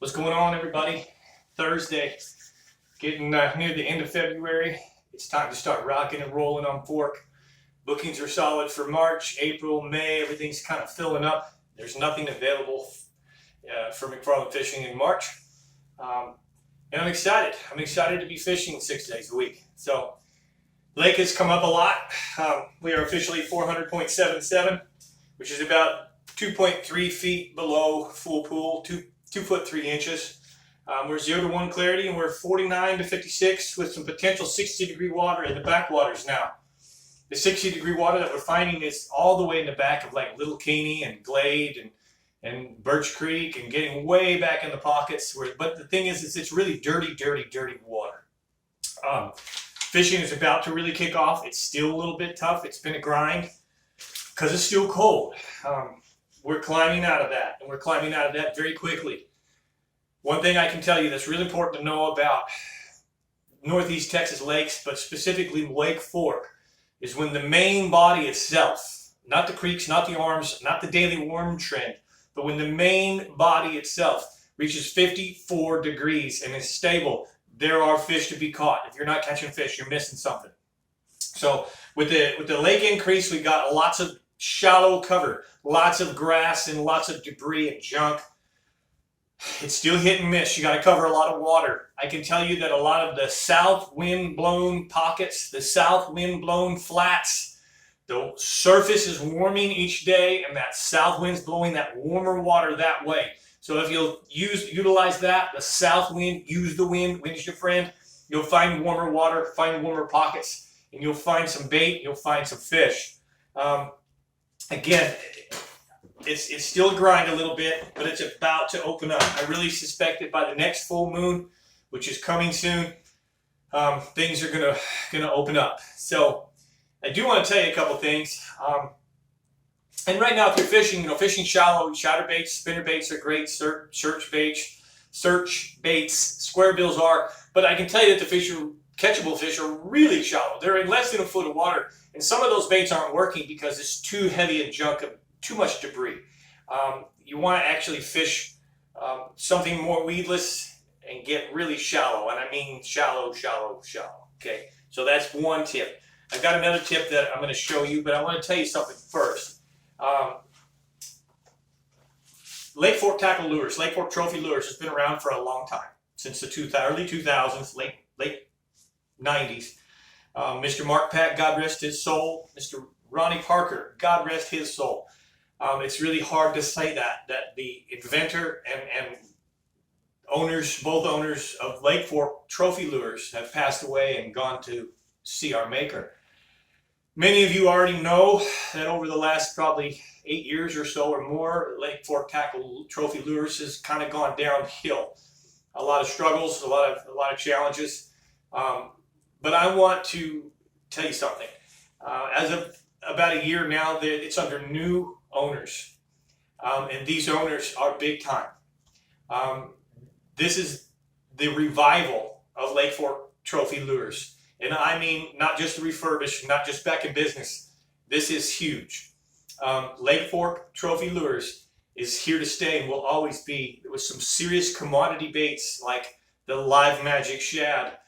What's going on, everybody? Thursday, getting near the end of February. It's time to start rocking and rolling on Fork. Bookings are solid for March, April, May. Everything's kind of filling up. There's nothing available for McFarland fishing in March. And I'm excited. I'm excited to be fishing 6 days a week. So, lake has come up a lot. We are officially 400.77, which is about 2.3 feet below full pool, 2 foot 3 inches. We're 0 to 1 clarity, and we're 49 to 56 with some potential 60-degree water in the backwaters now. The 60-degree water that we're finding is all the way in the back of like Little Caney and Glade and Birch Creek, and getting way back in the pockets. But the thing is it's really dirty water. Fishing is about to really kick off. It's still a little bit tough. It's been a grind because it's still cold. We're climbing out of that, and we're climbing out of that very quickly. One thing I can tell you that's really important to know about Northeast Texas lakes, but specifically Lake Fork, is when the main body itself, not the creeks, not the arms, not the daily warm trend, but when the main body itself reaches 54 degrees and is stable, there are fish to be caught. If you're not catching fish, you're missing something. So with the lake increase, we got lots of shallow cover, lots of grass and lots of debris and junk. It's still hit and miss. You got to cover a lot of water. I can tell you that a lot of the south wind blown pockets, the south wind blown flats, the surface is warming each day, and that south wind's blowing that warmer water that way. So if you'll utilize that, the south wind, use the wind, wind is your friend, you'll find warmer water, find warmer pockets, and you'll find some bait, you'll find some fish. Again, it's still a grind a little bit, but it's about to open up. I really suspect that by the next full moon, which is coming soon, things are gonna open up. So I do want to tell you a couple things. And right now, if you're fishing, fishing shallow, shatter baits, spinner baits are great. Search baits, square bills are. But I can tell you that the catchable fish are really shallow. They're in less than a foot of water, and some of those baits aren't working because it's too heavy a junk of too much debris. You want to actually fish something more weedless and get really shallow, and I mean shallow. Okay, so that's one tip. I've got another tip that I'm going to show you, but I want to tell you something first. Lake Fork tackle lures, Lake Fork trophy lures, has been around for a long time, since the early 2000s, late 90s. Mr. Mark Pack, God rest his soul. Mr. Ronnie Parker, God rest his soul. It's really hard to say that the inventor and both owners of Lake Fork trophy lures have passed away and gone to see our maker. Many of you already know that over the last probably 8 years or so or more, Lake Fork tackle trophy lures has kind of gone downhill. A lot of struggles, a lot of challenges. But I want to tell you something. As of about a year now, it's under new owners. And these owners are big time. This is the revival of Lake Fork trophy lures. And I mean not just refurbished, not just back in business. This is huge. Lake Fork trophy lures is here to stay and will always be, with some serious commodity baits like the Live Magic Shad,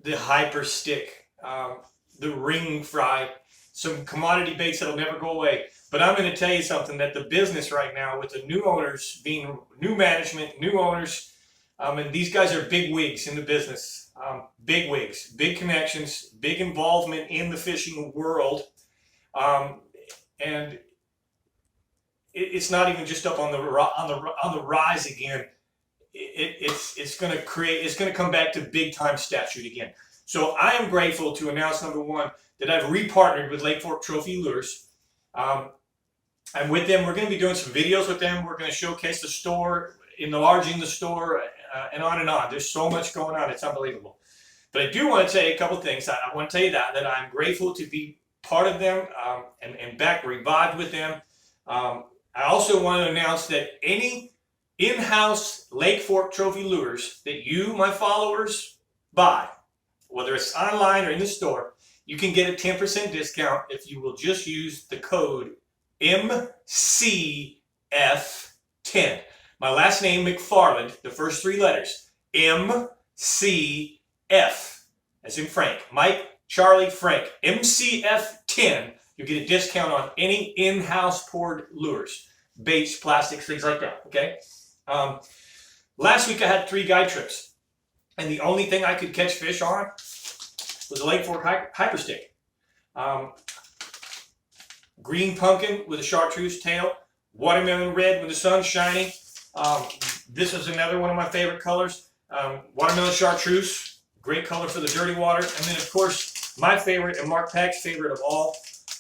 the Hyper Stick, the Ring Fry, some commodity baits that'll never go away. But I'm going to tell you something, that the business right now, with the new owners being new management, new owners, and these guys are big wigs in the business, big wigs, big connections, big involvement in the fishing world, and it's not even just up on the rise again. It's going to come back to big time statute again. So I am grateful to announce, number one, that I've repartnered with Lake Fork Trophy Lures. I'm with them. We're going to be doing some videos with them. We're going to showcase the store, enlarging the store, and on and on. There's so much going on. It's unbelievable. But I do want to tell you a couple things. I want to tell you that I'm grateful to be part of them and back revived with them. I also want to announce that any in-house Lake Fork trophy lures that you, my followers, buy, whether it's online or in the store, you can get a 10% discount if you will just use the code MCFFH. My last name, McFarland, the first 3 letters, MCF, as in Frank. Mike, Charlie, Frank. MCF10. You'll get a discount on any in-house poured lures, baits, plastics, things like that, okay? Last week I had 3 guide trips, and the only thing I could catch fish on was a Lake Fork hyper stick. Green pumpkin with a chartreuse tail, watermelon red with the sun shining. This is another one of my favorite colors. Watermelon chartreuse, great color for the dirty water. And then, of course, my favorite and Mark Pack's favorite of all,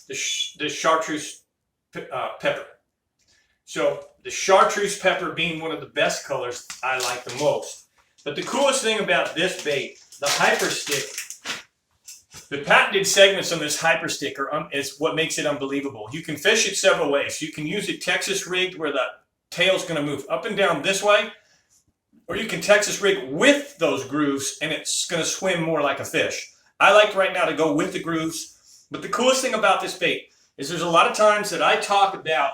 the chartreuse pepper. So the chartreuse pepper being one of the best colors I like the most. But the coolest thing about this bait, the hyper stick, the patented segments on this hyper stick is what makes it unbelievable. You can fish it several ways. You can use it Texas rigged where the tail's going to move up and down this way, or you can Texas rig with those grooves and it's going to swim more like a fish. I like right now to go with the grooves, but the coolest thing about this bait is there's a lot of times that I talk about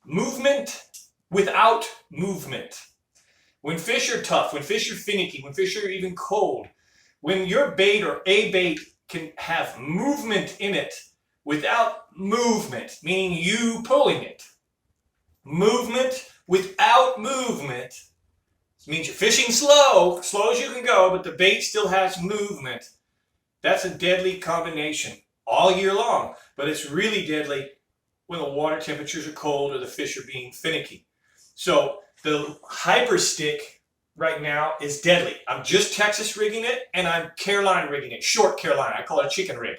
movement without movement. When fish are tough, when fish are finicky, when fish are even cold, when your bait or a bait can have movement in it without movement, meaning you pulling it. Movement without movement means you're fishing slow as you can go, but the bait still has movement. That's a deadly combination all year long, but it's really deadly when the water temperatures are cold or the fish are being finicky. So the hyper stick right now is deadly. I'm just Texas rigging it and I'm Carolina rigging it, short Carolina. I call it a chicken rig.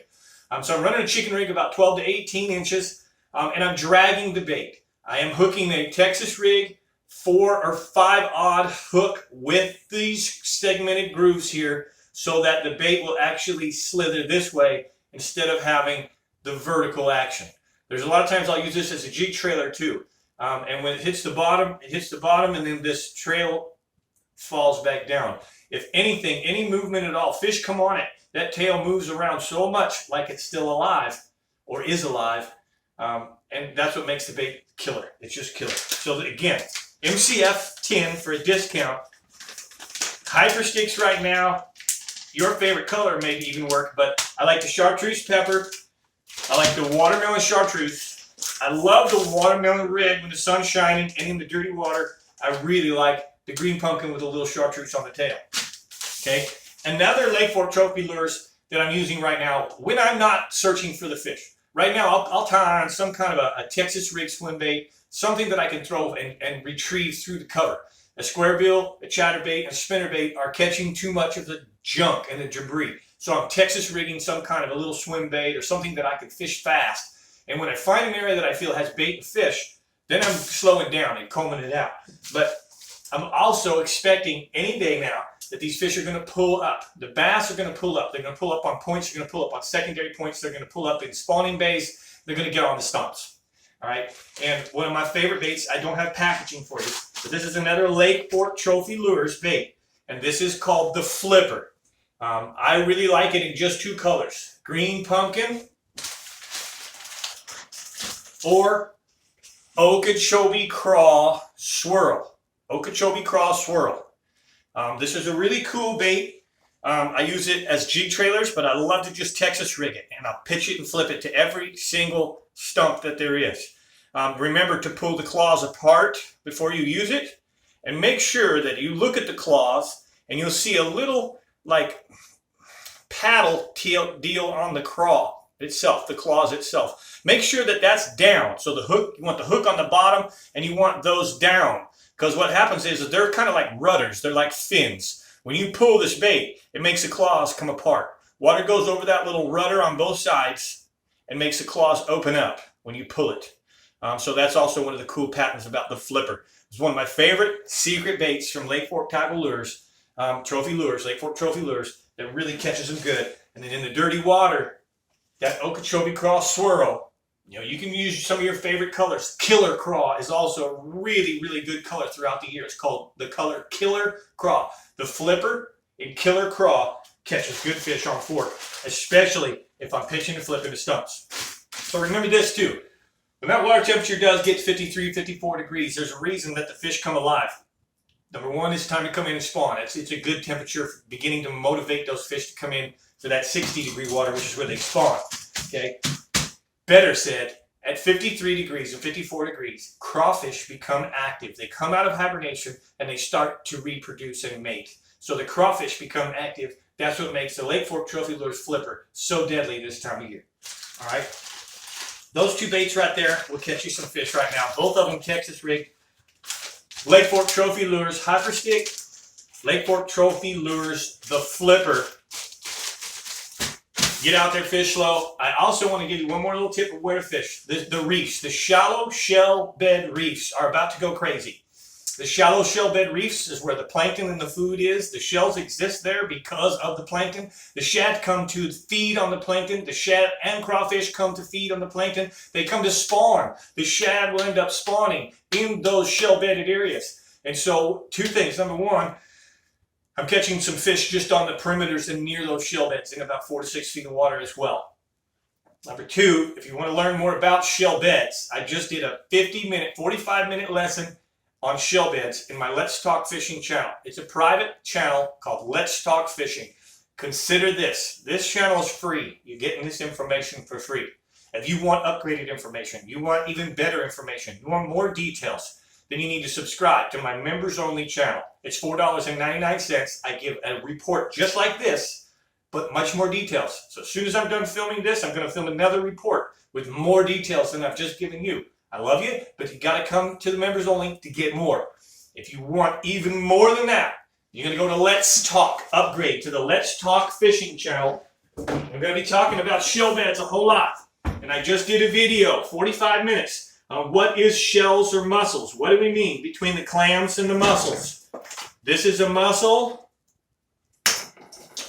So I'm running a chicken rig about 12 to 18 inches and I'm dragging the bait. I am hooking a Texas rig 4 or 5 odd hook with these segmented grooves here so that the bait will actually slither this way instead of having the vertical action. There's a lot of times I'll use this as a jig trailer too. And when it hits the bottom and then this trail falls back down. If anything, any movement at all, fish come on it, that tail moves around so much like it's still alive or is alive. And that's what makes the bait killer. It's just killer. So again, MCF 10 for a discount. Hyper sticks right now. Your favorite color maybe even work, but I like the chartreuse pepper. I like the watermelon chartreuse. I love the watermelon red when the sun's shining and in the dirty water. I really like the green pumpkin with a little chartreuse on the tail. Okay, another Lake Fork trophy lures that I'm using right now when I'm not searching for the fish. Right now, I'll tie on some kind of a Texas rig swim bait, something that I can throw and retrieve through the cover. A square bill, a chatterbait, and a spinnerbait are catching too much of the junk and the debris. So I'm Texas rigging some kind of a little swim bait or something that I can fish fast. And when I find an area that I feel has bait and fish, then I'm slowing down and combing it out. But I'm also expecting any day now that these fish are going to pull up. The bass are going to pull up. They're going to pull up on points. They're going to pull up on secondary points. They're going to pull up in spawning bays. They're going to get on the stumps. All right. And one of my favorite baits, I don't have packaging for you, but this is another Lake Fork Trophy Lures bait. And this is called the Flipper. I really like it in just 2 colors, green pumpkin or Okeechobee Craw Swirl. Okeechobee Craw Swirl. This is a really cool bait. I use it as jig trailers, but I love to just Texas rig it, and I'll pitch it and flip it to every single stump that there is. Remember to pull the claws apart before you use it, and make sure that you look at the claws, and you'll see a little like paddle deal on the craw itself, the claws itself. Make sure that that's down. So the hook, you want the hook on the bottom, and you want those down. Because what happens is that they're kind of like rudders. They're like fins. When you pull this bait, it makes the claws come apart. Water goes over that little rudder on both sides and makes the claws open up when you pull it. So that's also one of the cool patents about the Flipper. It's one of my favorite secret baits from Lake Fork Tackle Lures, Trophy Lures, Lake Fork Trophy Lures, that really catches them good. And then in the dirty water, that Okeechobee Craw Swirl, you know, you can use some of your favorite colors. Killer Craw is also a really, really good color throughout the year. It's called the color Killer Craw. The Flipper in Killer Craw catches good fish on fork, especially if I'm pitching and flipping to stumps. So remember this too. When that water temperature does get 53, 54 degrees, there's a reason that the fish come alive. Number one, it's time to come in and spawn. It's a good temperature, beginning to motivate those fish to come in to that 60-degree water, which is where they spawn. Okay. Better said, at 53 degrees and 54 degrees, crawfish become active. They come out of hibernation and they start to reproduce and mate. So the crawfish become active. That's what makes the Lake Fork Trophy Lures Flipper so deadly this time of year. All right. Those two baits right there will catch you some fish right now. Both of them Texas rigged. Lake Fork Trophy Lures Hyper Stick. Lake Fork Trophy Lures the Flipper. Get out there, fish slow. I also want to give you one more little tip of where to fish. The reefs, the shallow shell bed reefs are about to go crazy. The shallow shell bed reefs is where the plankton and the food is. The shells exist there because of the plankton. The shad come to feed on the plankton. The shad and crawfish come to feed on the plankton. They come to spawn. The shad will end up spawning in those shell bedded areas. And so two things. Number one, I'm catching some fish just on the perimeters and near those shell beds in about 4 to 6 feet of water as well. Number two, if you want to learn more about shell beds, I just did a 45-minute lesson on shell beds in my Let's Talk Fishing channel. It's a private channel called Let's Talk Fishing. Consider this. This channel is free. You're getting this information for free. If you want upgraded information, you want even better information, you want more details, then you need to subscribe to my members only channel. It's $4.99. I give a report just like this, but much more details. So as soon as I'm done filming this, I'm going to film another report with more details than I've just given you. I love you, but you got to come to the members only to get more. If you want even more than that, you're going to go to Let's Talk, upgrade to the Let's Talk Fishing channel. We're going to be talking about shell beds a whole lot. And I just did a video, 45 minutes, on what is shells or mussels. What do we mean between the clams and the mussels? This is a mussel.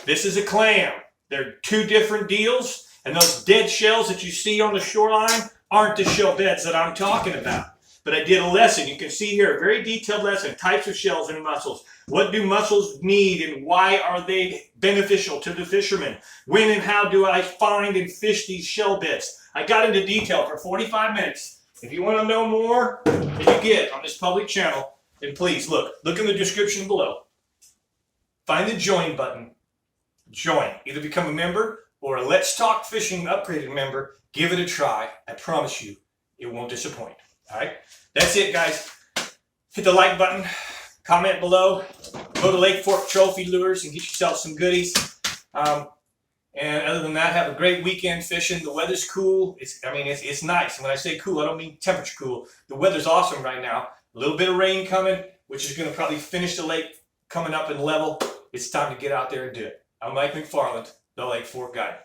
This is a clam. They're two different deals. And those dead shells that you see on the shoreline aren't the shell beds that I'm talking about. But I did a lesson. You can see here a very detailed lesson. Types of shells and mussels. What do mussels need and why are they beneficial to the fishermen? When and how do I find and fish these shell beds? I got into detail for 45 minutes. If you want to know more than you get on this public channel, then please look in the description below. Find the join button. Join. Either become a member or a Let's Talk Fishing upgraded member. Give it a try. I promise you, it won't disappoint. All right? That's it, guys. Hit the like button. Comment below. Go to Lake Fork Trophy Lures and get yourself some goodies. And other than that, have a great weekend fishing. The weather's cool. It's nice. And when I say cool, I don't mean temperature cool. The weather's awesome right now. A little bit of rain coming, which is going to probably finish the lake coming up in level. It's time to get out there and do it. I'm Mike McFarland, the Lake Fork Guide.